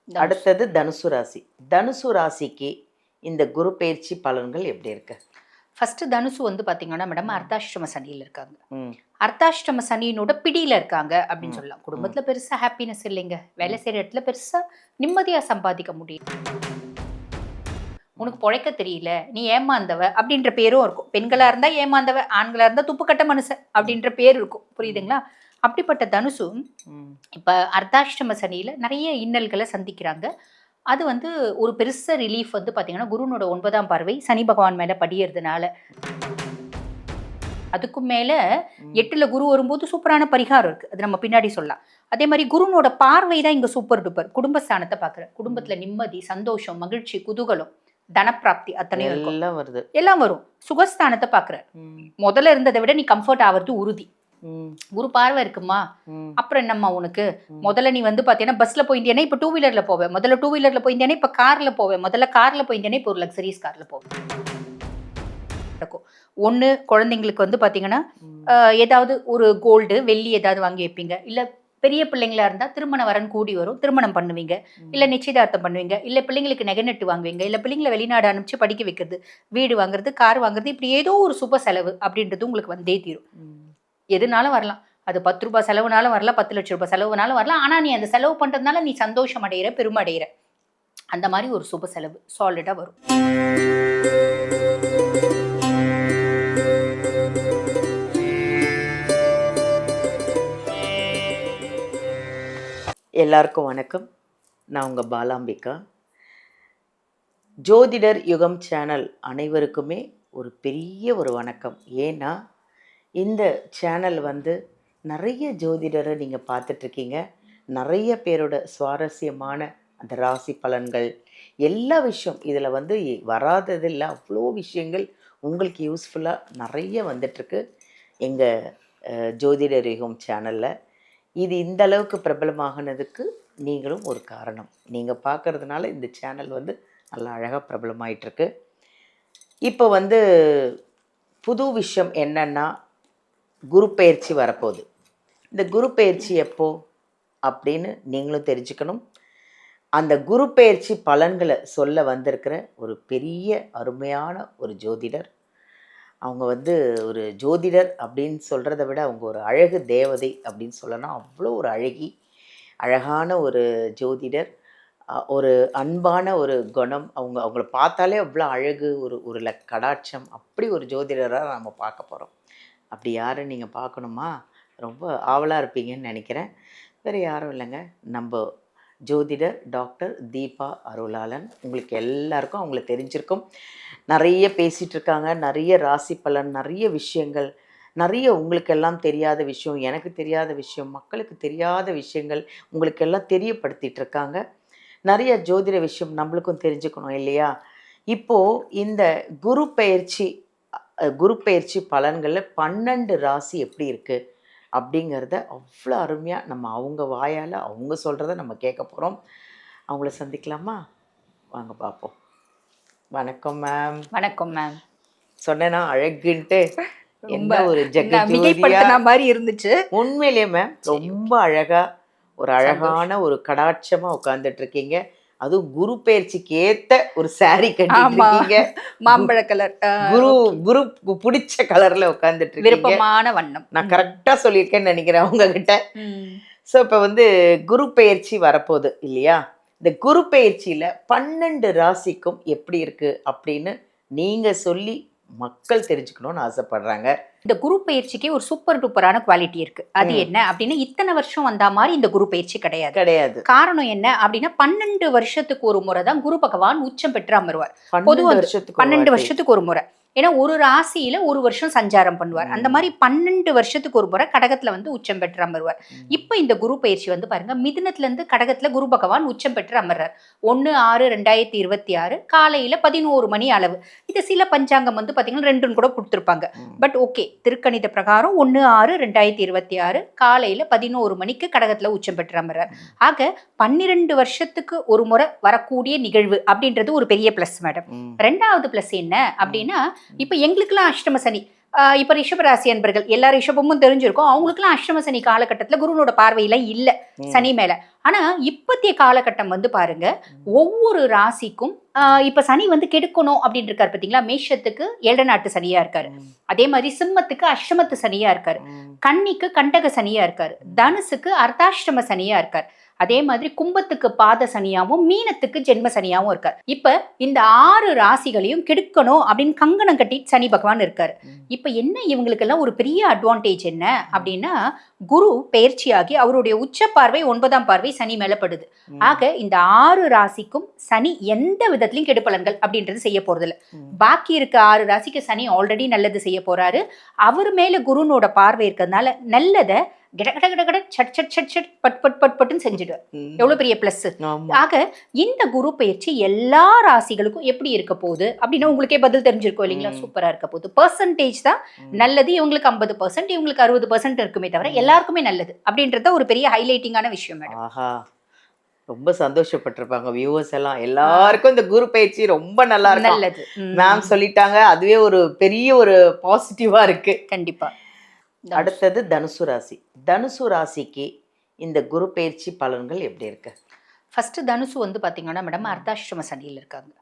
அடுத்தது தனுசு ராசி. தனுசு ராசிக்கு இந்த குரு பயிற்சி பலன்கள் எப்படி இருக்கு? ஃபர்ஸ்ட் தனுசு வந்து பாத்தீங்கன்னா மேடம் அர்த்தாஷ்டம சனியில் இருக்காங்க. அர்த்தாஷ்டம சனியினோட பிடியில இருக்காங்க அப்படின்னு சொல்லலாம். குடும்பத்துல பெருசா ஹாப்பினஸ் இல்லைங்க, வேலை செய்யற இடத்துல பெருசா நிம்மதியா சம்பாதிக்க முடியும். உனக்கு பொழைக்க தெரியல, நீ ஏமாந்தவ அப்படின்ற பேரும் இருக்கும். பெண்களா இருந்தா ஏமாந்தவ, ஆண்களா இருந்தா துப்புக்கட்ட மனுஷன் அப்படின்ற பேர் இருக்கும். புரியுதுங்களா? அப்படிப்பட்ட தனுசு இப்ப அர்த்தாஷ்டம சனியில நிறைய இன்னல்களை சந்திக்கிறாங்க. அது வந்து ஒரு பெருச ரிலீஃப் வந்து பாத்தீங்கன்னா குருனோட 9ஆம் பார்வை சனி பகவான் மேல படியறதுனால. அதுக்கும் மேல 8ல குரு வரும்போது சூப்பரான பரிகாரம் இருக்கு, அது நம்ம பின்னாடி சொல்லலாம். அதே மாதிரி குருனோட பார்வை தான் இங்க சூப்பர் டூப்பர். குடும்பஸ்தானத்தை பாக்குற, குடும்பத்துல நிம்மதி, சந்தோஷம், மகிழ்ச்சி, குதூகலம், தனப்பிராப்தி அத்தனையும் இருக்கும். எல்லாம் வரும். சுகஸ்தானத்தை பாக்குற, முதல்ல இருந்ததை விட நீ கம்ஃபர்ட் ஆகிறது உறுதி. குரு பார்வை இருக்குமா, அப்புறம் என்னம்மா உனக்கு? முதல்ல நீ வந்து பாத்தீங்கன்னா பஸ்ல போயிருந்தேனே, இப்ப 2 வீலர்ல போவேன். முதல்ல 2 வீலர்ல போயிருந்தேனே, இப்ப கார்ல போவேன். முதல்ல கார்ல போயிருந்தேனே, இப்ப ஒரு லக்ஸரிஸ் கார்ல போவேன். ஒண்ணு குழந்தைங்களுக்கு வந்து பாத்தீங்கன்னா ஏதாவது ஒரு கோல்டு வெள்ளி ஏதாவது வாங்கி வைப்பீங்க. இல்ல பெரிய பிள்ளைங்களா இருந்தா திருமண வரன் கூடி வரும், திருமணம் பண்ணுவீங்க. இல்ல நிச்சயதார்த்தம் பண்ணுவீங்க. இல்ல பிள்ளைங்களுக்கு நெகநெட்டு வாங்குவீங்க. இல்ல பிள்ளைங்களை வெளிநாடு அனுப்பிச்சு படிக்க வைக்கிறது, வீடு வாங்குறது, கார் வாங்குறது, இப்படி ஏதோ ஒரு சுப செலவு அப்படின்றது உங்களுக்கு வந்தே தீரும். எதுனாலும் வரலாம். அது 10 ரூபாய் செலவுனாலும் வரலாம், 10 லட்சம் ரூபாய் செலவுனாலும் வரலாம். ஆனா நீ அந்த செலவு பண்றதுனால நீ சந்தோஷம் அடைகிற, பெருமை அடைகிற. அந்த மாதிரி ஒரு சுப செலவு சாலிடா வரும். எல்லாருக்கும் வணக்கம். நான் உங்கள் பாலாம்பிகா. ஜோதிடர் யுகம் சேனல் அனைவருக்குமே ஒரு பெரிய ஒரு வணக்கம். ஏன்னா இந்த சேனல் வந்து நிறைய ஜோதிடரை நீங்கள் பார்த்துட்ருக்கீங்க. நிறைய பேரோட சுவாரஸ்யமான அந்த ராசி பலன்கள் எல்லா விஷயம் இதில் வந்து வராதது இல்லை, அவ்வளோ விஷயங்கள் உங்களுக்கு யூஸ்ஃபுல்லாக நிறைய வந்துட்டுருக்கு எங்கள் ஜோதிடர் யுகம் சேனலில். இது இந்த அளவுக்கு பிரபலமாகினதுக்கு நீங்களும் ஒரு காரணம். நீங்கள் பார்க்கறதுனால இந்த சேனல் வந்து நல்லா அழகாக பிரபலமாயிட்டிருக்கு. இப்போ வந்து புது விஷயம் என்னன்னா, குரு பயிற்சி வரப்போகுது. இந்த குரு பயிற்சி எப்போ அப்படின்னு நீங்களும் தெரிஞ்சுக்கணும். அந்த குரு பயிற்சி பலன்களை சொல்ல வந்திருக்கிற ஒரு பெரிய அருமையான ஒரு ஜோதிடர். அவங்க வந்து ஒரு ஜோதிடர் அப்படின்னு சொல்கிறத விட அவங்க ஒரு அழகு தேவதை அப்படின்னு சொல்லலாம். அவ்வளோ ஒரு அழகான ஒரு ஜோதிடர். ஒரு அன்பான ஒரு குணம். அவங்கள பார்த்தாலே அவ்வளோ அழகு, ஒரு கடாட்சம். அப்படி ஒரு ஜோதிடராக நம்ம பார்க்க போகிறோம். அப்படி யாரும் நீங்கள் பார்க்கணுமா, ரொம்ப ஆவலாக இருப்பீங்கன்னு நினைக்கிறேன். வேறு யாரும் இல்லைங்க, நம்ம ஜோதிடர் டாக்டர் தீபா அருளாளன். உங்களுக்கு எல்லாருக்கும் அவங்கள தெரிஞ்சிருக்கும். நிறைய பேசிகிட்டு இருக்காங்க, நிறைய ராசி பலன், நிறைய விஷயங்கள், நிறைய உங்களுக்கெல்லாம் தெரியாத விஷயம், எனக்கு தெரியாத விஷயம், மக்களுக்கு தெரியாத விஷயங்கள் உங்களுக்கெல்லாம் தெரியப்படுத்திகிட்டு இருக்காங்க. நிறைய ஜோதிட விஷயம் நம்மளுக்கும் தெரிஞ்சுக்கணும் இல்லையா? இப்போது இந்த குரு பயிற்சி பலன்களில் 12 ராசி எப்படி இருக்குது அப்படிங்கிறத அவ்வளோ அருமையாக நம்ம அவங்க வாயால் அவங்க சொல்கிறத நம்ம கேட்க போகிறோம். அவங்கள சந்திக்கலாமா? வாங்க பார்ப்போம். வணக்கம் மேம். வணக்கம் மேம். சொன்னேன்னா அழகுன்ட்டு என்ன ஒரு ஜெகஜோதியா மாதிரி இருந்துச்சு. உண்மையிலேயே மேம் ரொம்ப அழகாக ஒரு அழகான ஒரு கடாட்சமாக உட்காந்துட்டு இருக்கீங்க. அதுவும் குரு பயிற்சிக்கு ஏத்த ஒரு சாரி கட்டிருக்கீங்க, மாம்பழ கலர். குரு பிடிச்ச கலர்ல உட்காந்துட்டு இருக்கீங்க. விருப்பமான வண்ணம். நான் கரெக்டா சொல்லியிருக்கேன்னு நினைக்கிறேன் உங்ககிட்ட. ஸோ இப்போ வந்து குரு பயிற்சி வரப்போகுது இல்லையா? இந்த குரு பயிற்சியில 12 ராசிக்கும் எப்படி இருக்கு அப்படின்னு நீங்க சொல்லி மக்கள் தெரிஞ்சுக்கணும்னு ஆசைப்படுறாங்க. இந்த குரு பயிற்சிக்கு ஒரு சூப்பர் டூப்பரான குவாலிட்டி இருக்கு. அது என்ன அப்படின்னா, இத்தனை வருஷம் வந்தா மாதிரி இந்த குரு பயிற்சி கிடையாது. காரணம் என்ன அப்படின்னா, 12 வருஷத்துக்கு ஒரு முறை தான் குரு பகவான் உச்சம் பெற்று அமருவார். பொதுவாக 12 வருஷத்துக்கு ஒரு முறை. ஏன்னா ஒரு ராசியில ஒரு வருஷம் சஞ்சாரம் பண்ணுவார். அந்த மாதிரி 12 வருஷத்துக்கு ஒரு முறை கடகத்துல வந்து உச்சம் பெற்று அமருவார். இப்ப இந்த குரு பயிற்சி வந்து பாருங்க, மிதுனத்துல இருந்து கடகத்துல குரு பகவான் உச்சம் பெற்று அமர்றார். 1/6/2026 காலையில 11 மணி அளவு. இது சில பஞ்சாங்கம் வந்து பாத்தீங்கன்னா 2 கூட கொடுத்துருப்பாங்க. பட் ஓகே, திருக்கணித பிரகாரம் 1/6/2026 காலையில 11 மணிக்கு கடகத்துல உச்சம் பெற்று அமர்றார். ஆக 12 வருஷத்துக்கு ஒரு முறை வரக்கூடிய நிகழ்வு அப்படின்றது ஒரு பெரிய பிளஸ் மேடம். 2வது பிளஸ் என்ன அப்படின்னா, இப்ப எங்களுக்கெல்லாம் அஷ்டம சனி இப்ப ரிஷபராசி அன்பர்கள் எல்லா ரிஷபமும் தெரிஞ்சிருக்கும். அவங்களுக்குலாம் அஷ்டம சனி காலகட்டத்துல குருனோட பார்வையில இல்ல சனி மேல. ஆனா இப்பத்திய காலகட்டம் வந்து பாருங்க, ஒவ்வொரு ராசிக்கும் இப்ப சனி வந்து கெடுக்கணும் அப்படின்னு இருக்காரு பாத்தீங்களா. மேஷத்துக்கு 7 நாட்டு சனியா இருக்காரு, அதே மாதிரி சிம்மத்துக்கு அஷ்டமத்து சனியா இருக்காரு, கன்னிக்கு கண்டக சனியா இருக்காரு, தனுசுக்கு அர்த்தாஷ்டம சனியா இருக்காரு, அதே மாதிரி கும்பத்துக்கு பாத சனியாவும் மீனத்துக்கு ஜென்ம சனியாவும் இருக்காரு. இப்ப இந்த 6 ராசிகளையும் கெடுக்கணும் அப்படின்னு கங்கணம் கட்டி சனி பகவான் இருக்காரு. இப்ப என்ன இவங்களுக்கெல்லாம் ஒரு பெரிய அட்வான்டேஜ் என்ன அப்படின்னா, குரு பெயர்ச்சியாகி அவருடைய உச்ச பார்வை 9ஆம் பார்வை சனி மேலப்படுது. ஆக இந்த 6 ராசிக்கும் சனி எந்த விதத்திலையும் கெடுப்பலன்கள் அப்படின்றது செய்ய போறது இல்ல. பாக்கி இருக்க 6 ராசிக்கு சனி ஆல்ரெடி நல்லது செய்ய போறாரு. அவர் மேல குருனோட பார்வை இருக்கிறதுனால நல்லத பட்டுன்னு செஞ்சுடுவார். எவ்வளவு பெரிய பிளஸ். ஆக இந்த குரு பயிற்சி எல்லா ராசிகளுக்கும் எப்படி இருக்க போகுது அப்படின்னா உங்களுக்கே பதில் தெரிஞ்சிருக்கும் இல்லைங்களா. சூப்பரா இருக்க போகுது. பெர்சன்டேஜ் தான் நல்லது. இவங்களுக்கு 50%, இவங்களுக்கு 60% இருக்குமே தவிர எல்லாருக்குமே நல்லது அப்படின்றத ஒரு பெரிய ஹைலைட்டிங்கான விஷயம் மேடம். ஆஹா, ரொம்ப சந்தோஷப்பட்டிருப்பாங்க வியூவர்ஸ் எல்லாம். எல்லாருக்கும் இந்த குரு பயிற்சி ரொம்ப நல்லா இருக்கு, நல்லது மேம் சொல்லிட்டாங்க. அதுவே ஒரு பெரிய ஒரு பாசிட்டிவா இருக்கு. கண்டிப்பா. அடுத்தது தனுசு ராசி. தனுசு ராசிக்கு இந்த குரு பயிற்சி பலன்கள் எப்படி இருக்கு? ஃபர்ஸ்ட் தனுசு வந்து பாத்தீங்கன்னா மேடம் அர்த்தாஷ்டம சனியில் இருக்காங்க.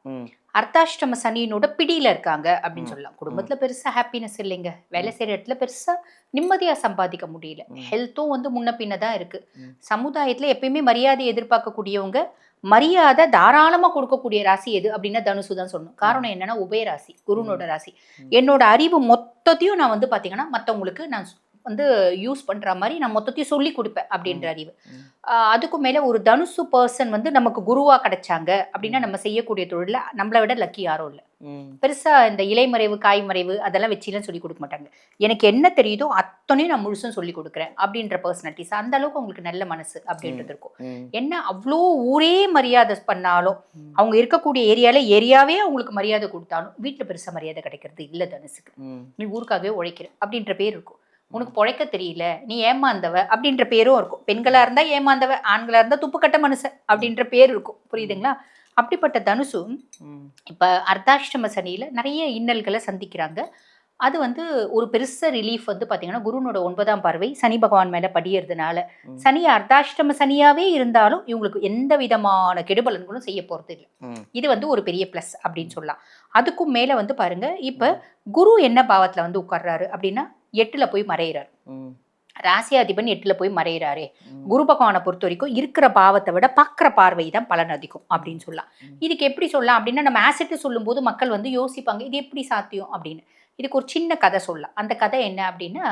அர்த்தாஷ்டம சனியினோட பிடியில இருக்காங்க அப்படின்னு சொல்லலாம். குடும்பத்துல பெருசா ஹாப்பினஸ் இல்லைங்க. வேலை செய்யற இடத்துல பெருசா நிம்மதியா சம்பாதிக்க முடியல. ஹெல்த்தும் வந்து முன்ன பின்ன தான் இருக்கு. சமுதாயத்துல எப்பயுமே மரியாதை எதிர்பார்க்கக்கூடியவங்க, மரியாதை தாராளமா கொடுக்கக்கூடிய ராசி எது அப்படின்னா தனுசு தான் சொல்லணும். காரணம் என்னன்னா உபயராசி, குருனோட ராசி. என்னோட அறிவு மொத்தத்தையும் நான் வந்து பாத்தீங்கன்னா மத்தவங்களுக்கு நான் வந்து யூஸ் பண்ற மாதிரி நான் மொத்தத்தையும் சொல்லி கொடுப்பேன் அப்படின்ற அறிவு. அதுக்கும் மேல ஒரு தனுசு பர்சன் வந்து நமக்கு குருவா கிடைச்சாங்க அப்படின்னா நம்ம செய்யக்கூடிய தொழில நம்மளை விட லக்கி யாரும் இல்லை. பெருசா இந்த இலைமறைவு காய்மறைவு அதெல்லாம் வச்சுலாம் சொல்லி கொடுக்க மாட்டாங்க. எனக்கு என்ன தெரியுதோ அத்தனையும் நான் முழுசும் சொல்லி கொடுக்குறேன் அப்படின்ற பர்சனாலிட்டிஸ். அந்த அளவுக்கு அவங்களுக்கு நல்ல மனசு அப்படின்றது இருக்கும். என்ன அவ்வளோ ஊரே மரியாதை பண்ணாலும், அவங்க இருக்கக்கூடிய ஏரியாவே அவங்களுக்கு மரியாதை கொடுத்தாலும் வீட்டுல பெருசா மரியாதை கிடைக்கிறது இல்லை தனுசுக்கு. நீ ஊருக்காகவே உழைக்கிற அப்படின்ற பேர் இருக்கும். உனக்கு பொழைக்க தெரியல, நீ ஏமாந்தவ அப்படின்ற பேரும் இருக்கும். பெண்களா இருந்தா ஏமாந்தவ, ஆண்களா இருந்தா துப்புக்கட்ட மனுஷன் அப்படின்ற பேர் இருக்கும். புரியுதுங்களா? அப்படிப்பட்ட தனுசு இப்ப அர்த்தாஷ்டம சனியில நிறைய இன்னல்களை சந்திக்கிறாங்க. அது வந்து ஒரு பெருச ரிலீஃப் வந்து பாத்தீங்கன்னா குருனோட 9ஆம் பார்வை சனி பகவான் மேல படியறதுனால, சனி அர்த்தாஷ்டம சனியாவே இருந்தாலும் இவங்களுக்கு எந்த விதமான கெடுபலன்களும் செய்ய போறது இல்லை. இது வந்து ஒரு பெரிய பிளஸ் அப்படின்னு சொல்லலாம். அதுக்கும் மேல வந்து பாருங்க, இப்ப குரு என்ன பாவத்துல வந்து உட்கார்றாரு அப்படின்னா 8ல போய் மறையிறாரு. ராசியாதிபன் 8ல போய் மறையிறாரே. குரு பகவானை பொறுத்த வரைக்கும் இருக்கிற பாவத்தை விட பார்க்குற பார்வை தான் பலன் அதிகம் அப்படின்னு சொல்லலாம். இதுக்கு எப்படி சொல்லலாம் அப்படின்னா, நம்ம ஆசிட்டு சொல்லும் போது மக்கள் வந்து யோசிப்பாங்க இது எப்படி சாத்தியம் அப்படின்னு. இதுக்கு ஒரு சின்ன கதை சொல்லலாம். அந்த கதை என்ன அப்படின்னா,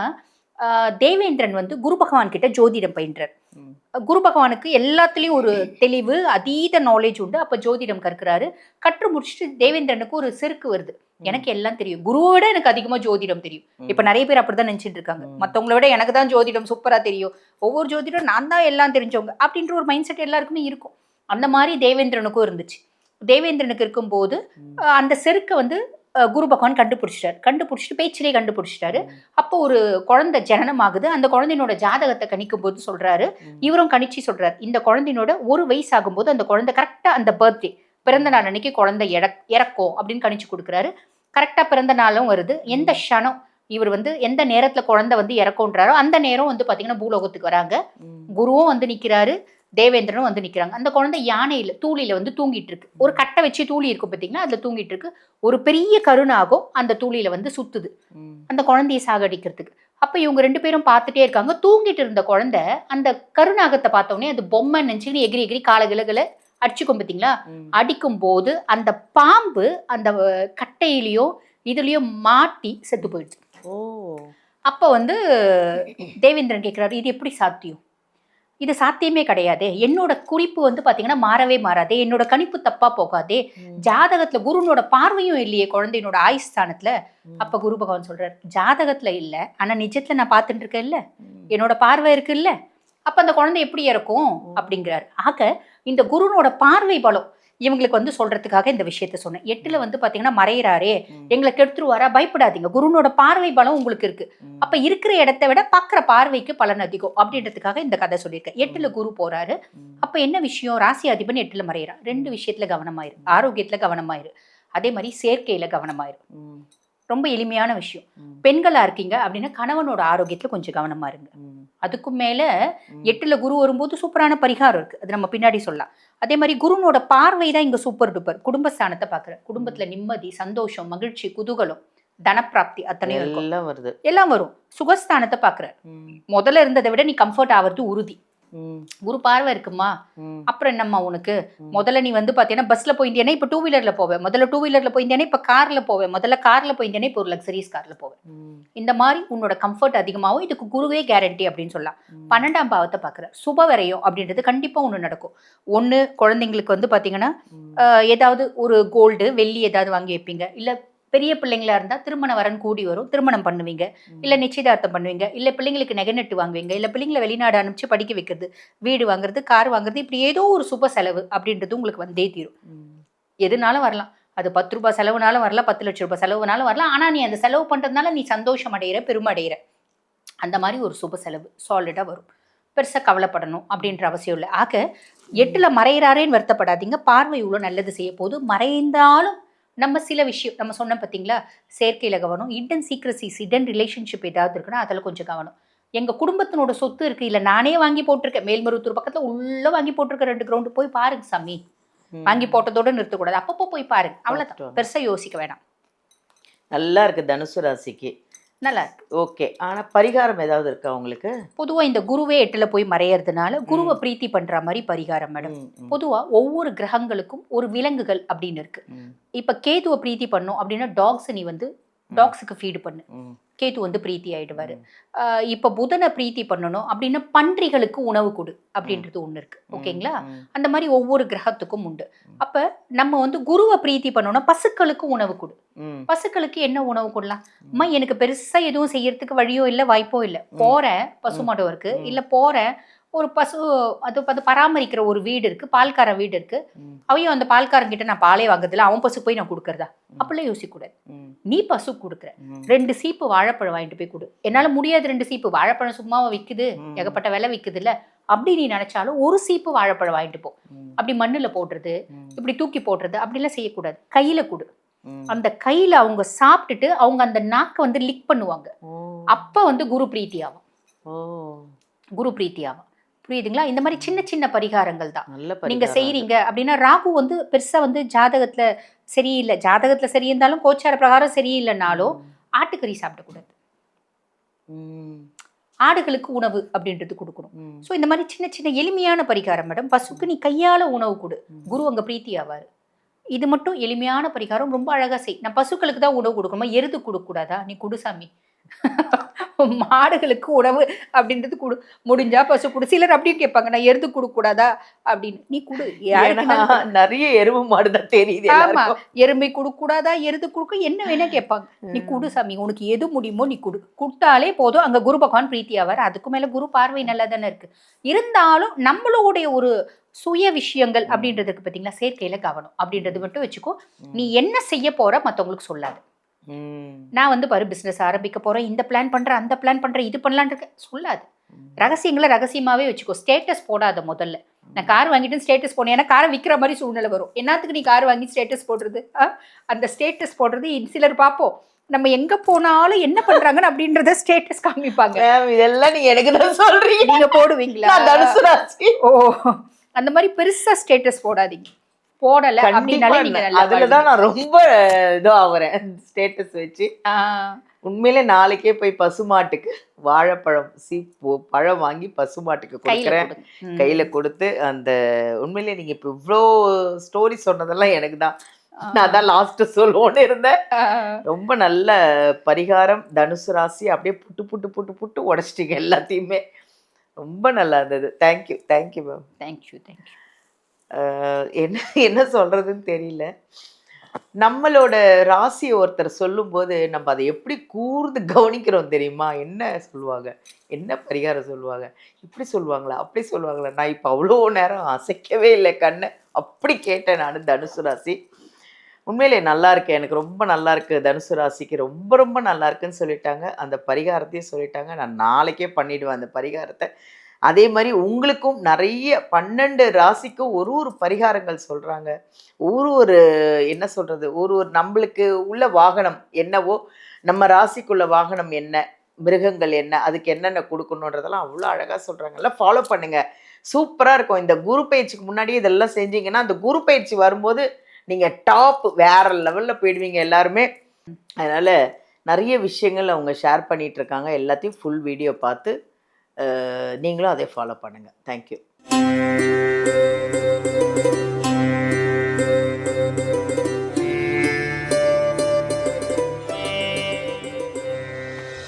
தேவேந்திரன் வந்து குரு பகவான் கிட்ட ஜோதிடம் பயின்றார். குரு பகவானுக்கு எல்லாத்துலயும் ஒரு தெளிவு, அதீத நாலேஜ் உண்டு. அப்ப ஜோதிடம் கற்கிறாரு. கற்று முடிச்சுட்டு தேவேந்திரனுக்கு ஒரு செருக்கு வருது. எனக்கு எல்லாம் தெரியும், குருவை விட எனக்கு அதிகமா ஜோதிடம் தெரியும். இப்ப நிறைய பேர் அப்படிதான் நினைச்சிட்டு இருக்காங்க. மத்தவங்கள விட எனக்கு தான் ஜோதிடம் சூப்பரா தெரியும், ஒவ்வொரு ஜோதிடம் நான் தான் எல்லாம் தெரிஞ்சவங்க அப்படின்ற ஒரு மைண்ட் செட் எல்லாருக்குமே இருக்கும். அந்த மாதிரி தேவேந்திரனுக்கும் இருந்துச்சு. தேவேந்திரனுக்கு இருக்கும்போது அந்த செருக்கை வந்து குரு பகவான் கண்டுபிடிச்சிட்டு பேச்சிலே கண்டுபிடிச்சிட்டாரு. அப்போ ஒரு குழந்தை ஜனனம் ஆகுது. அந்த குழந்தையினோட ஜாதகத்தை கணிக்கும் போது சொல்றாரு, இவரும் கணிச்சு சொல்றாரு, இந்த குழந்தையினோட 1 வயசு ஆகும்போது அந்த குழந்தை கரெக்டா அந்த பர்த்டே பிறந்த நாள் அன்னைக்கு குழந்தை இறக்கும் அப்படின்னு கணிச்சு கொடுக்குறாரு. கரெக்டா பிறந்த நாளும் வருது. எந்த க்ஷணம் இவர் வந்து எந்த நேரத்துல குழந்தை வந்து இறக்கும்ன்றாரோ அந்த நேரம் வந்து பாத்தீங்கன்னா பூலோகத்துக்கு வராங்க. குருவும் வந்து நிக்கிறாரு, தேவேந்திரனும் வந்து நிக்கிறாங்க. அந்த குழந்தை யானையில தூளியில வந்து தூங்கிட்டு இருக்கு. ஒரு கட்டை வச்சு தூளி இருக்கும் பாத்தீங்கன்னா, அதுல தூங்கிட்டு இருக்கு. ஒரு பெரிய கருநாகம் அந்த தூளியில வந்து சுத்துது அந்த குழந்தைய சாகடிக்கிறதுக்கு. அப்ப இவங்க 2 பேரும் பார்த்துட்டே இருக்காங்க. தூங்கிட்டு இருந்த குழந்தை அந்த கருநாகத்தை பார்த்த உடனே அது பொம்மை நினைச்சுன்னு எகிரி எகிரி கால கிளகளை அடிச்சுக்கும் பாத்தீங்களா. அடிக்கும் போது அந்த பாம்பு அந்த கட்டையிலயோ இதுலயோ மாட்டி செத்து போயிடுச்சு. அப்ப வந்து தேவேந்திரன் கேட்கிறாரு, இது எப்படி சாத்தியம்? இது சாத்தியமே கிடையாது. என்னோட குறிப்பு வந்து பாத்தீங்கன்னா மாறவே மாறாதே, என்னோட கணிப்பு தப்பா போகாதே, ஜாதகத்துல குருனோட பார்வையும் இல்லையே குழந்தையோட ஆயுஸ்தானத்துல. அப்ப குரு பகவான் சொல்றாரு, ஜாதகத்துல இல்ல, ஆனா நிஜத்துல நான் பார்த்துட்டு இருக்கேன் இல்ல, என்னோட பார்வை இருக்கு இல்ல, அப்ப அந்த குழந்தை எப்படி இருக்கும் அப்படிங்கிறாரு. ஆக இந்த குருனோட பார்வை பலம் இவங்களுக்கு வந்து சொல்றதுக்காக இந்த விஷயத்த சொன்னேன். 8ல வந்து பாத்தீங்கன்னா மறையிறாரே, எங்களை கெடுத்துருவாரா, பயப்படாதீங்க, குருனோட பார்வை பலம் உங்களுக்கு இருக்கு. அப்ப இருக்கிற இடத்தை விட பாக்குற பார்வைக்கு பலன் அதிகம் அப்படின்றதுக்காக இந்த கதை சொல்லியிருக்கேன். 8ல குரு போறாரு. அப்ப என்ன விஷயம், ராசி அதிபன் 8ல மறையிறான். 2 விஷயத்துல கவனமாயிரு. ஆரோக்கியத்துல கவனமாயிரு, அதே மாதிரி சேர்க்கையில கவனமாயிரு. ரொம்ப எளிமையான விஷயம். பெண்களா இருக்கீங்க அப்படின்னா கணவனோட ஆரோக்கியத்துல கொஞ்சம் கவனமா இருங்க. அதுக்கும் மேல 8ல குரு வரும்போது சூப்பரான பரிகாரம் இருக்கு. அது நம்ம பின்னாடி சொல்லலாம். அதே மாதிரி குருனோட பார்வை தான் இங்க சூப்பர் டூப்பர். குடும்பஸ்தானத்தை பாக்குற, குடும்பத்துல நிம்மதி, சந்தோஷம், மகிழ்ச்சி, குதூகலம், தனப்பிராப்தி அத்தனையும் இருக்கும். எல்லாம் வருது. எல்லாம் வரும். சுகஸ்தானத்தை பாக்குற, முதல்ல இருந்ததை விட நீ கம்ஃபர்ட் ஆகிறது உறுதி. குரு பார்வை இருக்குமா, அப்புறம் என்னம்மா உனக்கு? முதல்ல நீ வந்து பாத்தீங்கன்னா பஸ்ல போயிருந்தேன்னா இப்ப 2 வீலர்ல போவேன், முதல்ல 2 வீலர்ல போயிருந்தேன்னா இப்ப கார்ல போவேன், முதல்ல கார்ல போயிருந்தேன்னா இப்ப ஒரு லக்ஸரிஸ் கார்ல போவேன். இந்த மாதிரி உன்னோட கம்ஃபர்ட் அதிகமாகும். இதுக்கு குருவே கேரண்டி அப்படின்னு சொல்லலாம். 12ஆம் பாவத்தை பாக்குற, சுப விரயம் அப்படின்றது கண்டிப்பா ஒண்ணு நடக்கும். ஒண்ணு, குழந்தைங்களுக்கு வந்து பாத்தீங்கன்னா ஏதாவது ஒரு கோல்டு வெள்ளி ஏதாவது வாங்கி வைப்பீங்க. இல்ல பெரிய பிள்ளைங்களா இருந்தா திருமண வரன் கூடி வரும், திருமணம் பண்ணுவீங்க. இல்ல நிச்சயதார்த்தம் பண்ணுவீங்க. இல்ல பிள்ளைங்களுக்கு நெகநெட்டு வாங்குவீங்க. இல்ல பிள்ளைங்களை வெளிநாடு அனுப்பிச்சு படிக்க வைக்கிறது, வீடு வாங்குறது, கார் வாங்குறது, இப்படி ஏதோ ஒரு சுப செலவு அப்படின்றது உங்களுக்கு வந்தே தீரும். எதுனாலும் வரலாம். அது 10 ரூபாய் செலவுனாலும் வரலாம், 10 லட்சம் ரூபாய் செலவுனாலும் வரலாம். ஆனா நீ அந்த செலவு பண்றதுனால நீ சந்தோஷம் அடைகிற, பெருமடைகிற. அந்த மாதிரி ஒரு சுப செலவு சாலிடா வரும். பெருசா கவலைப்படணும் அப்படின்ற அவசியம் இல்லை. ஆக 8ல மறையிறாரேன்னு வருத்தப்படாதீங்க. பார்வை இவ்வளோ நல்லது செய்ய போது. மறைந்தாலும் நம்ம சில விஷயம் நம்ம சொன்ன பார்த்தீங்களா, செயற்கையில கவனம், இடன் சீக்ரசிஸ், இடன் ரிலேஷன்ஷிப் ஏதாவது இருக்குன்னா அதில் கொஞ்சம் கவனம். எங்க குடும்பத்தினோட சொத்து இருக்கு, இல்லை நானே வாங்கி போட்டிருக்கேன், மேல்மருவத்தூர் பக்கத்துல உள்ள வாங்கி போட்டிருக்கேன் 2 கிரவுண்டு, போய் பாருங்க சாமி. வாங்கி போட்டதோட நிறுத்தக்கூடாது, அப்பப்போ போய் பாருங்க. அவ்வளோதான், பெருசா யோசிக்க வேணாம். நல்லா இருக்கு தனுசு ராசிக்கு. நல்லா இருக்கு. ஓகே. ஆனா பரிகாரம் ஏதாவது இருக்கா உங்களுக்கு? பொதுவா இந்த குருவே 8ல போய் மறையறதுனால குருவை பிரீத்தி பண்ற மாதிரி பரிகாரம் மேடம். பொதுவா ஒவ்வொரு கிரகங்களுக்கும் ஒரு விலங்குகள் அப்படின்னு இருக்கு. இப்ப கேதுவை பிரீத்தி பண்ணும் அப்படின்னா டாக்ஸ் நீ வந்து டாக்ஸுக்கு ஃபீடு பண்ணு, கேது வந்து பிரீத்தி ஆயிடுவாரு. இப்ப புதனை பிரீத்தி பண்ணணும் அப்படின்னா பன்றிகளுக்கு உணவு கொடு அப்படின்றது ஒண்ணு இருக்கு. ஓகேங்களா? அந்த மாதிரி ஒவ்வொரு கிரகத்துக்கும் உண்டு. அப்ப நம்ம வந்து குருவை பிரீத்தி பண்ணோம்னா பசுக்களுக்கு உணவு கொடு. பசுக்களுக்கு என்ன உணவு கொடுலாம்? அம்மா எனக்கு பெருசா எதுவும் செய்யறதுக்கு வழியோ இல்லை, வாய்ப்போ இல்லை, போறேன் பசுமாடு இருக்கு, இல்ல போறேன் ஒரு பசு அது பராமரிக்கிற ஒரு வீடு இருக்கு, பால்காரன் வீடு இருக்கு, அவையும் அந்த பால்காரன் கிட்ட நான் பாலே வாங்குறதுல அவன் பசு போய் நான் கொடுக்கறதா? அப்படிலாம் யோசிக்க கூடாது. நீ பசு கொடுக்குற, 2 சீப்பு வாழைப்பழம் வாங்கிட்டு போய் கொடு. என்னால முடியாது 2 சீப்பு வாழைப்பழம் சும்மாவா விக்குது, ஏகப்பட்ட விலை விக்குது இல்ல, அப்படி நீ நினைச்சாலும் 1 சீப்பு வாழைப்பழம் வாங்கிட்டு போ. அப்படி மண்ணுல போடுறது, இப்படி தூக்கி போடுறது அப்படிலாம் செய்யக்கூடாது. கையில கொடு. அந்த கையில அவங்க சாப்பிட்டுட்டு அவங்க அந்த நாக்கை வந்து லிக் பண்ணுவாங்க. அப்ப வந்து குரு பிரீத்தி ஆகும். குரு பிரீத்தி ஆகும். புரியுதுங்களா? இந்த மாதிரி சின்ன சின்ன பரிகாரங்கள் தான் நீங்க செய்யறீங்க அப்படின்னா. ராகு வந்து பெருசா வந்து ஜாதகத்துல சரியில்லை, ஜாதகத்துல சரி இருந்தாலும் கோச்சார பிரகாரம் சரியில்லைனாலும் ஆட்டுக்கறி சாப்பிடக்கூடாது. ஆடுகளுக்கு உணவு அப்படின்றது கொடுக்கணும். ஸோ இந்த மாதிரி சின்ன சின்ன எளிமையான பரிகாரம் மேடம். பசுக்கு நீ கையால உணவு கொடு, குரு அங்க பிரீத்தி ஆவாரு. இது மட்டும் எளிமையான பரிகாரம், ரொம்ப அழகா செய். நான் பசுக்களுக்கு தான் உணவு கொடுக்கணுமா, எருது கொடுக்க கூடாதா? நீ குடுசாமி. மாடுகளுக்கு உணவு அப்படின்றது குடு, முடிஞ்சா பசு குடு. சிலர் அப்படியே கேட்பாங்க, நான் எருது கொடுக்க கூடாதா அப்படின்னு. நீ குடு. நிறைய எருமை மாடுதான் தெரியுது. ஆமா, எருமை கொடுக்க கூடாதா, எருது கொடுக்க, என்ன வேணா கேட்பாங்க. நீ குடு சாமி, உனக்கு எது முடியுமோ நீ குடு. கொடுத்தாலே போதும், அங்க குரு பகவான் பிரீத்தி ஆவார். அதுக்கு மேல குரு பார்வை நல்லா தானே இருக்கு. இருந்தாலும் நம்மளுடைய ஒரு சுய விஷயங்கள் அப்படின்றதுக்கு பார்த்தீங்களா, செயற்கையில கவனம் அப்படின்றது மட்டும் வச்சுக்கோ. நீ என்ன செய்ய போற மற்றவங்களுக்கு சொல்லாது. நான் வந்து பாரு பிசினஸ் ஆரம்பிக்க போறேன், இந்த பிளான் பண்றேன், அந்த பிளான் பண்றேன், இது பண்ணலான் இருக்கேன் சொல்லாது. ரகசியங்களை ரகசியமாவே வச்சுக்கோ. ஸ்டேட்டஸ் போடாத. முதல்ல நான் கார் வாங்கிட்டு ஸ்டேட்டஸ் போனேன், ஏன்னா காரை விற்கிற மாதிரி சூழ்நிலை வரும். என்னத்துக்கு நீ கார் வாங்கி ஸ்டேட்டஸ் போடுறது? அந்த ஸ்டேட்டஸ் போடுறது சிலர் பார்ப்போம், நம்ம எங்க போனாலும் என்ன பண்றாங்கன்னு அப்படின்றத ஸ்டேட்டஸ் காமிப்பாங்க. இதெல்லாம் நீங்க எனக்கு தான் சொல்றீங்க. நீங்க போடுவீங்களா? ஓ, அந்த மாதிரி பெருசா ஸ்டேட்டஸ் போடாதீங்க. போடல அப்படினாலே நீங்க அதுலதான் நான் ரொம்ப இதோ ஆவறேன் ஸ்டேட்டஸ் வச்சு. உண்மையிலே நாளைக்கே போய் பசுமாட்டுக்கு வாழைப்பழம் சீப்பு பழம் வாங்கி பசுமாட்டுக்கு கொடுக்குறேன், கையில கொடுத்து. அந்த உண்மையிலே நீங்க இப்ப இவ்வளோ ஸ்டோரி சொன்னதெல்லாம் எனக்கு தான், நான் தான் லாஸ்ட் சொல்லுவோன்னு இருந்தேன். ரொம்ப நல்ல பரிகாரம். தனுசு ராசி அப்படியே புட்டு புட்டு புட்டு புட்டு உடைச்சிட்டீங்க எல்லாத்தையுமே. ரொம்ப நல்லா இருந்தது. Thank you thank you ma'am. Thank you thank you. என்ன என்ன சொல்றதுன்னு தெரியல. நம்மளோட ராசியை ஒருத்தர் சொல்லும்போது நம்ம அதை எப்படி கூர்ந்து கவனிக்கிறோம் தெரியுமா? என்ன சொல்லுவாங்க, என்ன பரிகாரம் சொல்லுவாங்க, இப்படி சொல்லுவாங்களா, அப்படி சொல்லுவாங்களா? நான் இப்போ அவ்வளோ நேரம் அசைக்கவே இல்லை கண்ணை, அப்படி கேட்டேன் நான். தனுசு ராசி உண்மையிலே நல்லா இருக்கு, எனக்கு ரொம்ப நல்லா இருக்கு. தனுசு ராசிக்கு ரொம்ப ரொம்ப நல்லா இருக்குன்னு சொல்லிட்டாங்க. அந்த பரிகாரத்தையும் சொல்லிட்டாங்க. நான் நாளைக்கே பண்ணிடுவேன் அந்த பரிகாரத்தை. அதே மாதிரி உங்களுக்கும் நிறைய 12 ராசிக்கும் ஒரு ஒரு பரிகாரங்கள் சொல்கிறாங்க. ஒரு என்ன சொல்கிறது, ஒரு நம்மளுக்கு உள்ள வாகனம் என்னவோ, நம்ம ராசிக்குள்ள வாகனம் என்ன, மிருகங்கள் என்ன, அதுக்கு என்னென்ன கொடுக்கணுன்றதெல்லாம் அவ்வளோ அழகாக சொல்கிறாங்க. எல்லாம் ஃபாலோ பண்ணுங்கள், சூப்பராக இருக்கும். இந்த குரு பயிற்சிக்கு முன்னாடியே இதெல்லாம் செஞ்சீங்கன்னா அந்த குரு பயிற்சி வரும்போது நீங்கள் டாப் வேற லெவலில் போயிடுவீங்க எல்லாருமே. அதனால் நிறைய விஷயங்கள் அவங்க ஷேர் பண்ணிகிட்ருக்காங்க. எல்லாத்தையும் ஃபுல் வீடியோ பார்த்து நீங்களும் அதே ஃபாலோ பண்ணுங்கள். தேங்க்யூ.